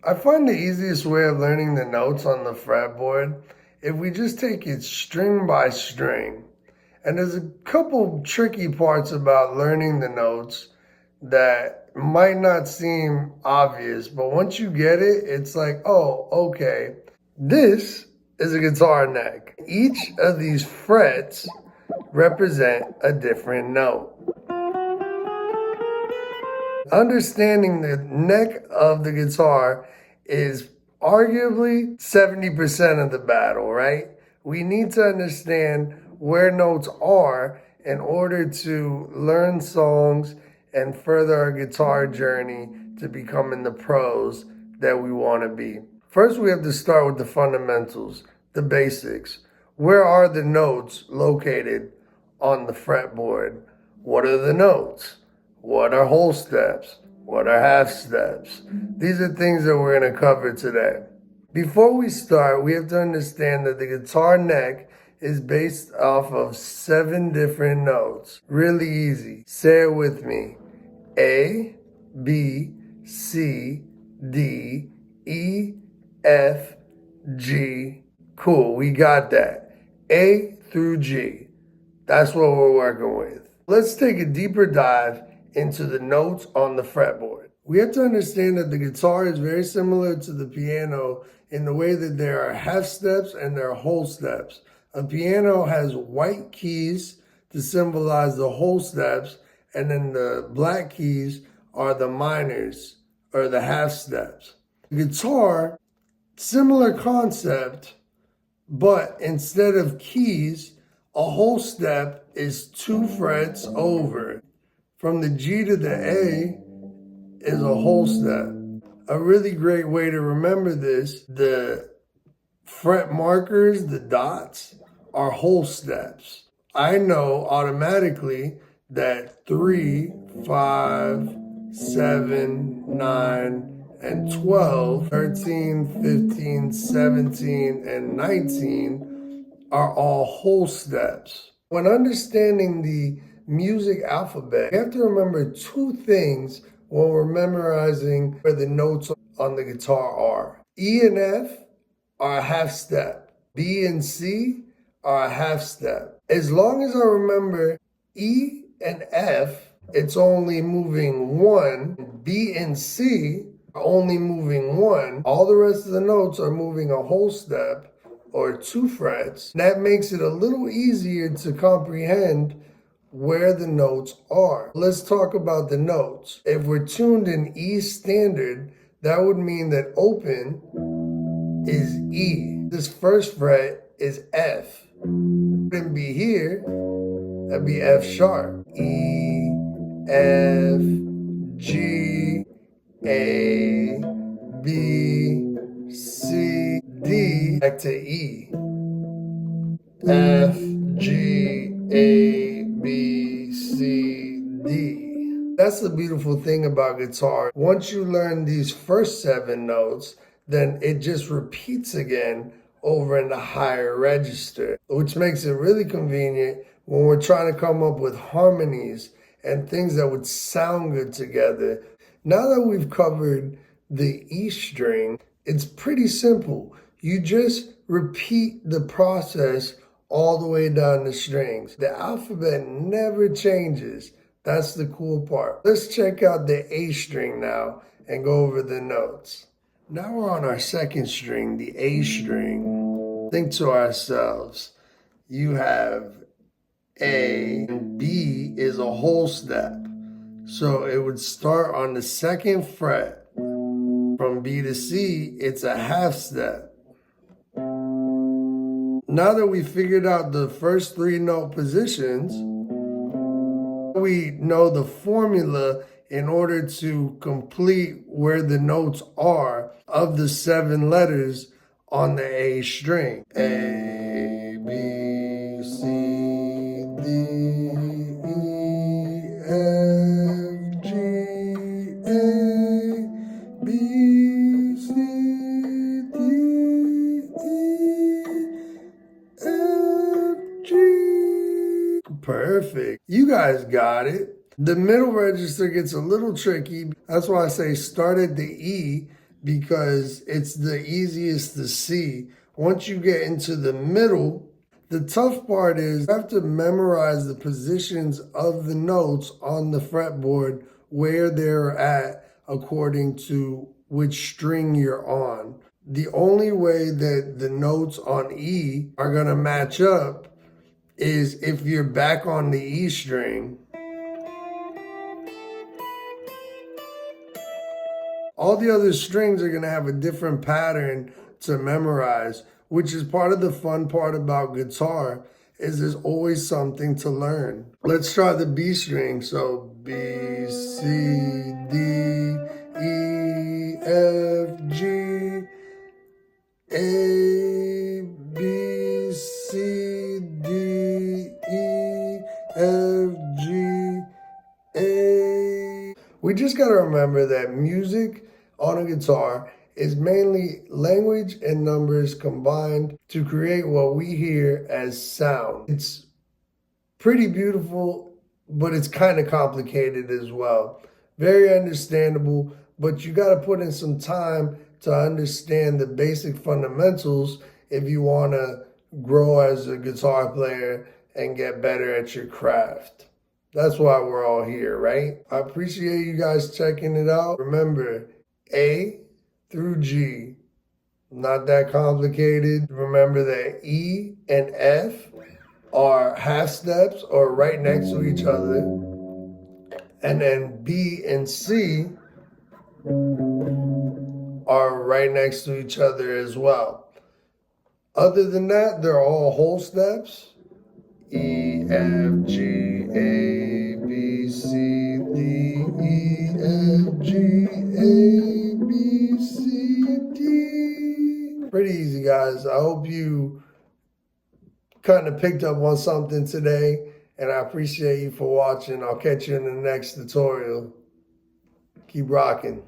I find the easiest way of learning the notes on the fretboard if we just take it string by string. And there's a couple tricky parts about learning the notes that might not seem obvious, but once you get it, it's like, oh, okay, this is a guitar neck. Each of these frets represent a different note. Understanding the neck of the guitar is arguably 70% of the battle, right? We need to understand where notes are in order to learn songs and further our guitar journey to becoming the pros that we want to be. First, we have to start with the fundamentals, the basics. Where are the notes located on the fretboard? What are the notes? What are whole steps? What are half steps? These are things that we're going to cover today. Before we start, we have to understand that the guitar neck is based off of 7 different notes. Really easy. Say it with me. A, B, C, D, E, F, G. Cool, we got that. A through G. That's what we're working with. Let's take a deeper dive into the notes on the fretboard. We have to understand that the guitar is very similar to the piano in the way that there are half steps and there are whole steps. A piano has white keys to symbolize the whole steps, and then the black keys are the minors or the half steps. The guitar, similar concept, but instead of keys, a whole step is 2 frets over. From the G to the A is a whole step. A really great way to remember this, the fret markers, the dots, are whole steps. I know automatically that 3, 5, 7, 9, and 12, 13, 15, 17, and 19 are all whole steps. When understanding the music alphabet, you have to remember 2 things when we're memorizing where the notes on the guitar are. E and F are a half step. B and C are a half step. As long as I remember E and F, it's only moving 1. B and C are only moving 1. All the rest of the notes are moving a whole step or 2 frets. That makes it a little easier to comprehend where the notes are. Let's talk about the notes. If we're tuned in E standard, that would mean that open is E. This first fret is F. It wouldn't be here, that'd be F sharp. E, F, G, A, B, C, D, back to E. F, G, A, B, C, D. That's the beautiful thing about guitar. Once you learn these first 7 notes, then it just repeats again over in the higher register, which makes it really convenient when we're trying to come up with harmonies and things that would sound good together. Now that we've covered the E string, it's pretty simple. You just repeat the process all the way down the strings. The alphabet never changes. That's the cool part. Let's check out the A string now and go over the notes. Now we're on our second string, the A string. Think to ourselves, you have A and B is a whole step. So it would start on the 2nd fret. From B to C, it's a half step. Now that we figured out the first 3 note positions, we know the formula in order to complete where the notes are of the 7 letters on the A string. A, B, C, D, E, F, G, A, B, C, D, E, F, G. Perfect. You guys got it. The middle register gets a little tricky. That's why I say start at the E, because it's the easiest to see. Once you get into the middle, the tough part is you have to memorize the positions of the notes on the fretboard where they're at according to which string you're on. The only way that the notes on E are going to match up is if you're back on the E string. All the other strings are going to have a different pattern to memorize, which is part of the fun part about guitar, is there's always something to learn. Let's try the B string. So B, C, D, E, F, G, A, B, C, D, E, F, G, A. We just got to remember that music on a guitar is mainly language and numbers combined to create what we hear as sound. It's pretty beautiful, but it's kind of complicated as well. Very understandable, but you got to put in some time to understand the basic fundamentals if you want to grow as a guitar player and get better at your craft. That's why we're all here, right? I appreciate you guys checking it out. Remember, A through G, not that complicated. Remember that E and F are half steps or right next to each other. And then B and C are right next to each other as well. Other than that, they're all whole steps. E, F, G, A, B, C, D, E, F, G, A, B, C, D. Pretty easy, guys. I hope you kind of picked up on something today, and I appreciate you for watching. I'll catch you in the next tutorial. Keep rocking.